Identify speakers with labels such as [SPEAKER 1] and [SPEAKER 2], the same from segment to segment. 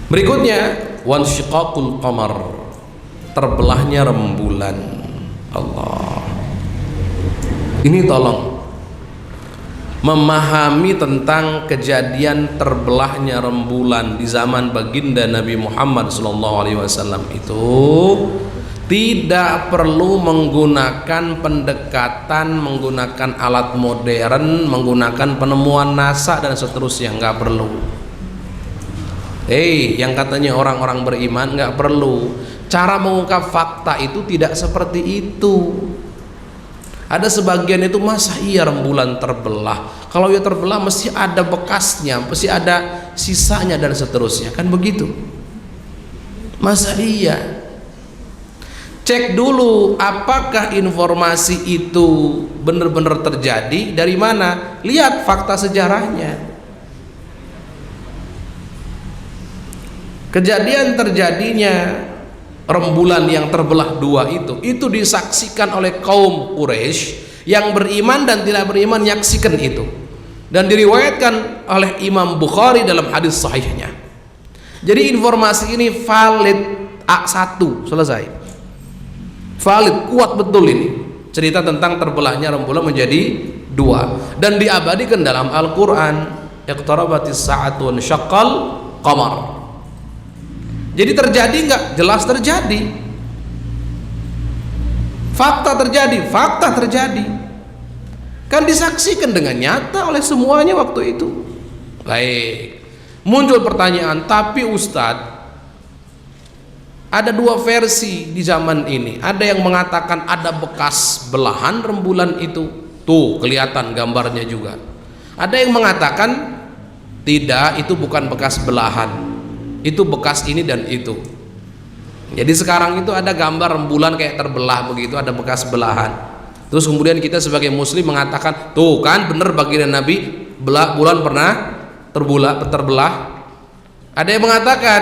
[SPEAKER 1] Berikutnya wansyiqaqul qamar, terbelahnya rembulan. Allah, ini tolong memahami tentang kejadian terbelahnya rembulan di zaman baginda Nabi Muhammad SAW itu tidak perlu menggunakan pendekatan, menggunakan alat modern, menggunakan penemuan NASA dan seterusnya, nggak perlu. Yang katanya orang-orang beriman, nggak perlu. Cara mengungkap fakta itu tidak seperti itu. Ada sebagian itu, masa iya rembulan terbelah? Kalau ya terbelah mesti ada bekasnya, mesti ada sisanya dan seterusnya, kan begitu? Masa iya? Cek dulu apakah informasi itu benar-benar terjadi, dari mana? Lihat fakta sejarahnya. Kejadian terjadinya rembulan yang terbelah dua itu disaksikan oleh kaum Quraisy yang beriman dan tidak beriman, menyaksikan itu, dan diriwayatkan oleh Imam Bukhari dalam hadis sahihnya. Jadi informasi ini valid, A1 selesai, valid, kuat betul ini cerita tentang terbelahnya rembulan menjadi dua, dan diabadikan dalam Al-Quran. Iqtarabatis sa'atu wa syaqqal qamar. Jadi terjadi nggak? Jelas terjadi. Fakta terjadi, fakta terjadi. Kan disaksikan dengan nyata oleh semuanya waktu itu. Baik. Muncul pertanyaan, tapi Ustadz, ada dua versi di zaman ini. Ada yang mengatakan ada bekas belahan rembulan itu. Tuh, kelihatan gambarnya juga. Ada yang mengatakan tidak, itu bukan bekas belahan, itu bekas ini dan itu. Jadi sekarang itu ada gambar rembulan kayak terbelah begitu, ada bekas belahan. Terus kemudian kita sebagai muslim mengatakan, tuh kan bener baginda Nabi bulan pernah terbelah. Ada yang mengatakan,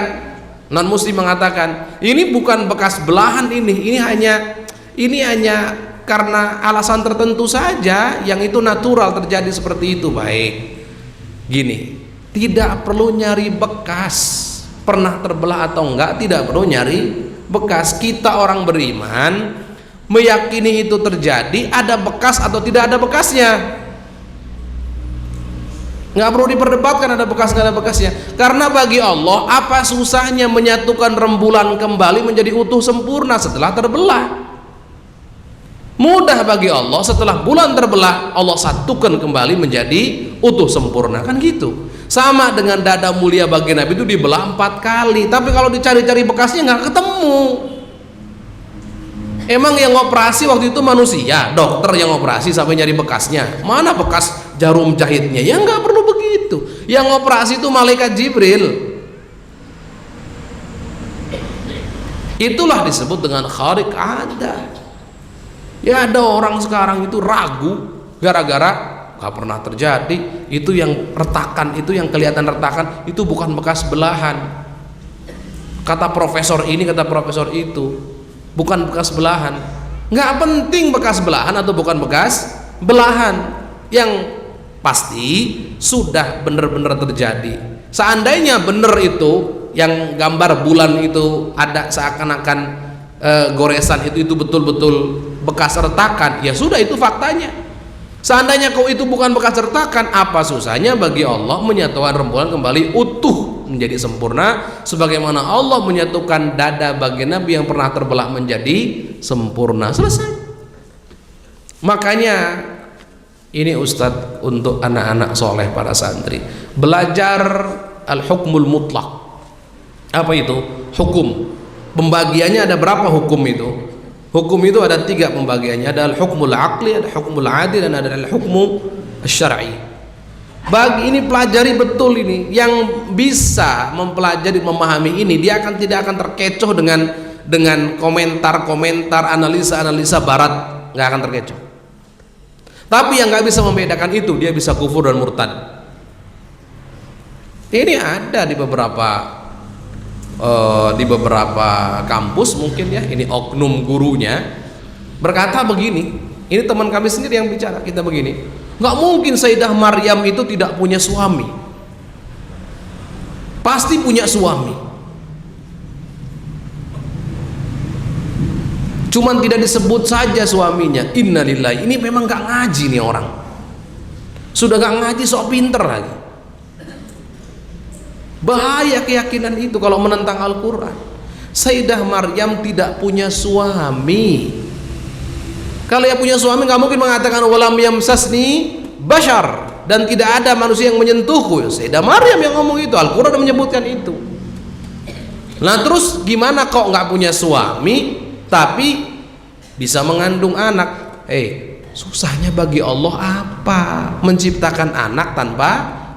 [SPEAKER 1] non muslim mengatakan, ini bukan bekas belahan, ini hanya karena alasan tertentu saja, yang itu natural terjadi seperti itu. Baik, gini, tidak perlu nyari bekas pernah terbelah atau enggak, tidak perlu nyari bekas. Kita orang beriman meyakini itu terjadi, ada bekas atau tidak ada bekasnya, nggak perlu diperdebatkan ada bekas nggak ada bekasnya, karena bagi Allah apa susahnya menyatukan rembulan kembali menjadi utuh sempurna setelah terbelah? Mudah bagi Allah, setelah bulan terbelah Allah satukan kembali menjadi utuh sempurna, kan gitu. Sama dengan dada mulia bagi Nabi itu dibelah 4 kali, tapi kalau dicari-cari bekasnya nggak ketemu. Emang yang operasi waktu itu manusia, dokter yang operasi sampai nyari bekasnya? Mana bekas jarum jahitnya? Ya nggak perlu begitu. Yang operasi itu malaikat Jibril. Itulah disebut dengan khariq ada. Ya ada orang sekarang itu ragu gara-gara gak pernah terjadi, itu yang retakan, itu yang kelihatan retakan itu bukan bekas belahan. Kata profesor ini, kata profesor itu, bukan bekas belahan. Nggak penting bekas belahan atau bukan bekas belahan, yang pasti sudah benar-benar terjadi. Seandainya benar itu yang gambar bulan itu ada seakan-akan goresan, itu betul-betul bekas retakan, ya sudah, itu faktanya. Seandainya kau itu bukan bekas retakan, apa susahnya bagi Allah menyatukan rembulan kembali utuh menjadi sempurna, sebagaimana Allah menyatukan dada bagi Nabi yang pernah terbelah menjadi sempurna. Selesai. Makanya ini Ustadz untuk anak-anak soleh para santri, belajar al-hukmul mutlak. Apa itu? Hukum. Pembagiannya ada berapa hukum itu? Hukum itu ada 3 pembagiannya, ada al-hukmul aqli, ada hukmul adil, dan ada al-hukmu syar'i. Bagi ini pelajari betul ini, yang bisa mempelajari, memahami ini, dia tidak akan terkecoh dengan komentar-komentar, analisa-analisa barat, nggak akan terkecoh. Tapi yang nggak bisa membedakan itu, dia bisa kufur dan murtad. Ini ada di beberapa kampus mungkin ya, ini oknum gurunya berkata begini, ini teman kami sendiri yang bicara, kita begini, nggak mungkin Sayyidah Maryam itu tidak punya suami, pasti punya suami. Cuman tidak disebut saja suaminya. Innalillahi, ini memang gak ngaji nih orang. Sudah gak ngaji sok pinter lagi. Bahaya keyakinan itu kalau menentang Al-Quran. Sayyidah Maryam tidak punya suami. Kalau yang punya suami gak mungkin mengatakan walam yamsasni bashar, dan tidak ada manusia yang menyentuhku. Sayyidah Maryam yang ngomong itu, Al-Quran menyebutkan itu. Nah terus gimana kok nggak punya suami tapi bisa mengandung anak? Susahnya bagi Allah apa menciptakan anak tanpa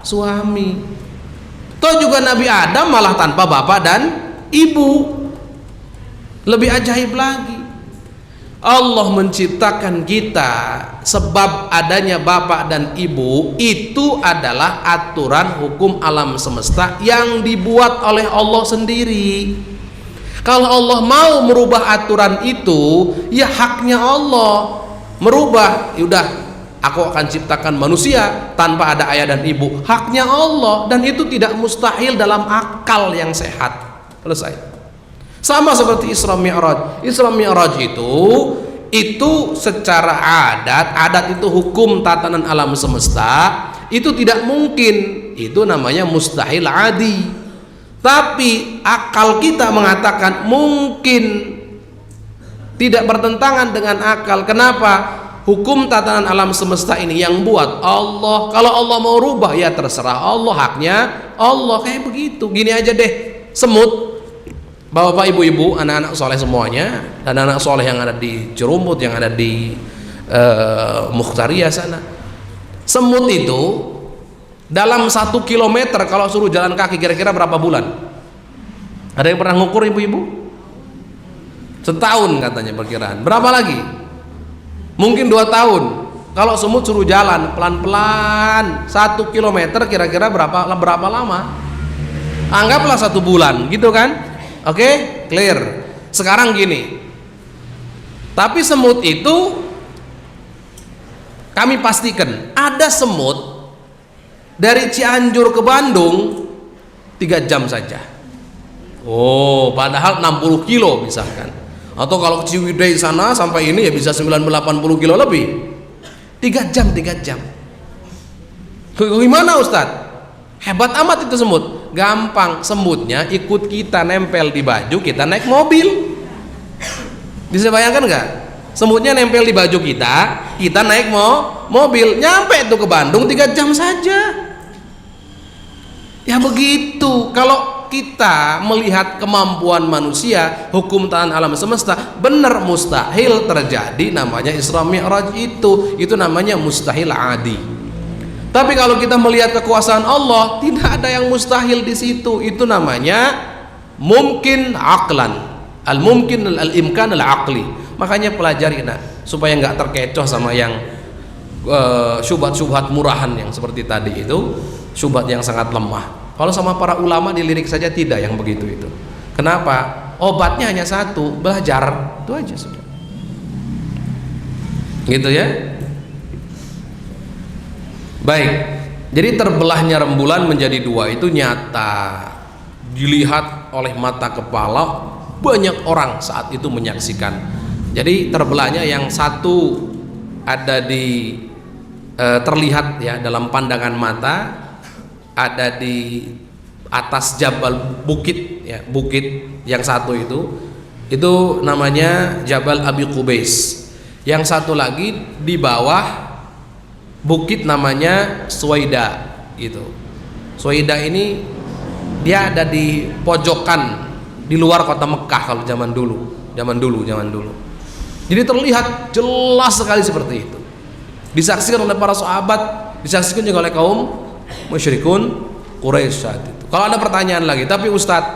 [SPEAKER 1] suami? Toh juga Nabi Adam malah tanpa bapak dan ibu. Lebih ajaib lagi, Allah menciptakan kita sebab adanya bapak dan ibu itu adalah aturan hukum alam semesta yang dibuat oleh Allah sendiri. Kalau Allah mau merubah aturan itu, ya haknya Allah merubah. Yaudah, aku akan ciptakan manusia tanpa ada ayah dan ibu. Haknya Allah, dan itu tidak mustahil dalam akal yang sehat. Selesai. Sama seperti Isra Mi'raj. Isra Mi'raj itu secara adat itu hukum tatanan alam semesta, itu tidak mungkin, itu namanya mustahil adi. Tapi akal kita mengatakan mungkin, tidak bertentangan dengan akal. Kenapa? Hukum tatanan alam semesta ini yang buat Allah. Kalau Allah mau rubah ya terserah Allah, haknya Allah. Kayak begitu. Gini aja deh, semut, bapak ibu-ibu, anak-anak soleh semuanya, dan anak soleh yang ada di Cerumbut, yang ada di Mukhtaria sana, semut itu dalam 1 kilometer kalau suruh jalan kaki kira-kira berapa bulan? Ada yang pernah ngukur ibu-ibu? Setahun katanya perkiraan. Berapa lagi? Mungkin 2 tahun. Kalau semut suruh jalan pelan-pelan 1 kilometer kira-kira berapa lama? Anggaplah 1 bulan gitu kan. Oke, clear. Sekarang gini, tapi semut itu kami pastikan ada semut dari Cianjur ke Bandung 3 jam saja. Oh, padahal 60 kilo misalkan. Atau kalau Ciwidey sana sampai ini ya bisa 90-80 kilo lebih. 3 jam. Gimana Ustadz? Hebat amat itu semut. Gampang, semutnya ikut kita nempel di baju, kita naik mobil. Bisa bayangkan nggak? Semutnya nempel di baju kita naik mobil, nyampe itu ke Bandung 3 jam saja. Ya begitu. Kalau kita melihat kemampuan manusia, hukum tatanan alam semesta, benar mustahil terjadi. Namanya Isra Mi'raj itu namanya mustahil adi. Tapi kalau kita melihat kekuasaan Allah, tidak ada yang mustahil di situ. Itu namanya mungkin aqlan, al-mumkin al-imkan al-aqli. Makanya pelajari supaya nggak terkecoh sama yang syubhat-syubhat murahan yang seperti tadi itu, syubhat yang sangat lemah. Kalau sama para ulama dilirik saja tidak yang begitu itu. Kenapa? Obatnya hanya satu, belajar. Itu aja sudah. Gitu ya. Baik, jadi terbelahnya rembulan menjadi 2 itu nyata, dilihat oleh mata kepala, banyak orang saat itu menyaksikan. Jadi terbelahnya yang satu ada di terlihat ya dalam pandangan mata, ada di atas jabal bukit ya, bukit yang satu itu namanya Jabal Abi Qubais. Yang satu lagi di bawah bukit namanya Suwaida gitu. Suwaida ini dia ada di pojokan di luar kota Mekah kalau zaman dulu. Jadi terlihat jelas sekali seperti itu. Disaksikan oleh para sahabat, disaksikan juga oleh kaum musyrikun Quraisy saat itu. Kalau ada pertanyaan lagi, tapi Ustadz,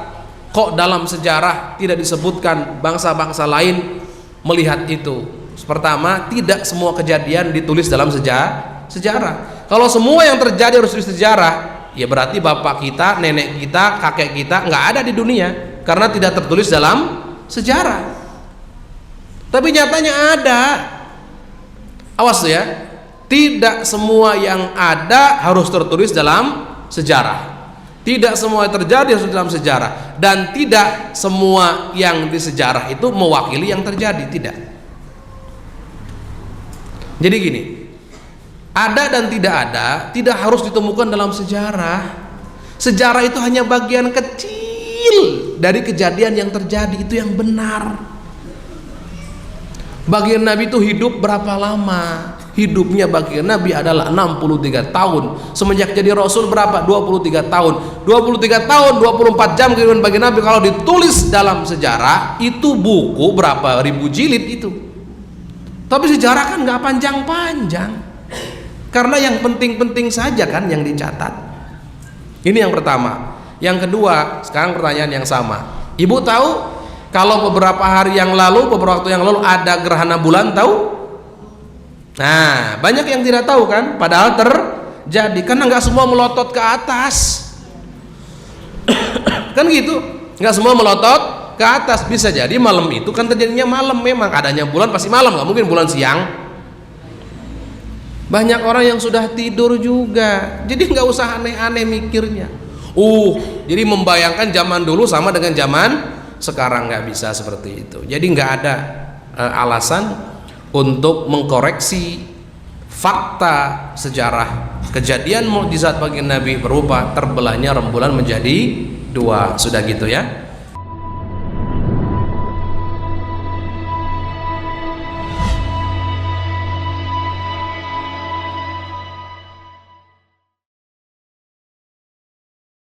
[SPEAKER 1] kok dalam sejarah tidak disebutkan bangsa-bangsa lain melihat itu? Pertama, tidak semua kejadian ditulis dalam sejarah. Kalau semua yang terjadi harus ditulis sejarah, ya berarti bapak kita, nenek kita, kakek kita nggak ada di dunia karena tidak tertulis dalam sejarah. Tapi nyatanya ada. Awas tuh ya, tidak semua yang ada harus tertulis dalam sejarah. Tidak semua yang terjadi harus dalam sejarah, dan tidak semua yang di sejarah itu mewakili yang terjadi, tidak. Jadi gini, ada dan tidak ada tidak harus ditemukan dalam sejarah. Sejarah itu hanya bagian kecil dari kejadian yang terjadi, itu yang benar. Bagian Nabi itu hidup berapa lama? Hidupnya bagian Nabi adalah 63 tahun. Semenjak jadi Rasul berapa? 23 tahun. 23 tahun, 24 jam kehidupan bagian Nabi. Kalau ditulis dalam sejarah, itu buku berapa ribu jilid itu. Tapi sejarah kan nggak panjang-panjang. Karena yang penting-penting saja kan yang dicatat. Ini yang pertama. Yang kedua, sekarang pertanyaan yang sama. Ibu tahu kalau beberapa hari yang lalu, beberapa waktu yang lalu ada gerhana bulan, tahu? Nah, banyak yang tidak tahu kan, padahal terjadi karena nggak semua melotot ke atas. Kan gitu, nggak semua melotot ke atas. Bisa jadi malam itu kan terjadinya malam, memang adanya bulan pasti malam, nggak mungkin bulan siang. Banyak orang yang sudah tidur juga, jadi nggak usah aneh-aneh mikirnya. Jadi membayangkan zaman dulu sama dengan zaman sekarang, nggak bisa seperti itu. Jadi nggak ada alasan untuk mengkoreksi fakta sejarah kejadian mukjizat bagi Nabi berupa terbelahnya rembulan menjadi dua. Sudah gitu ya.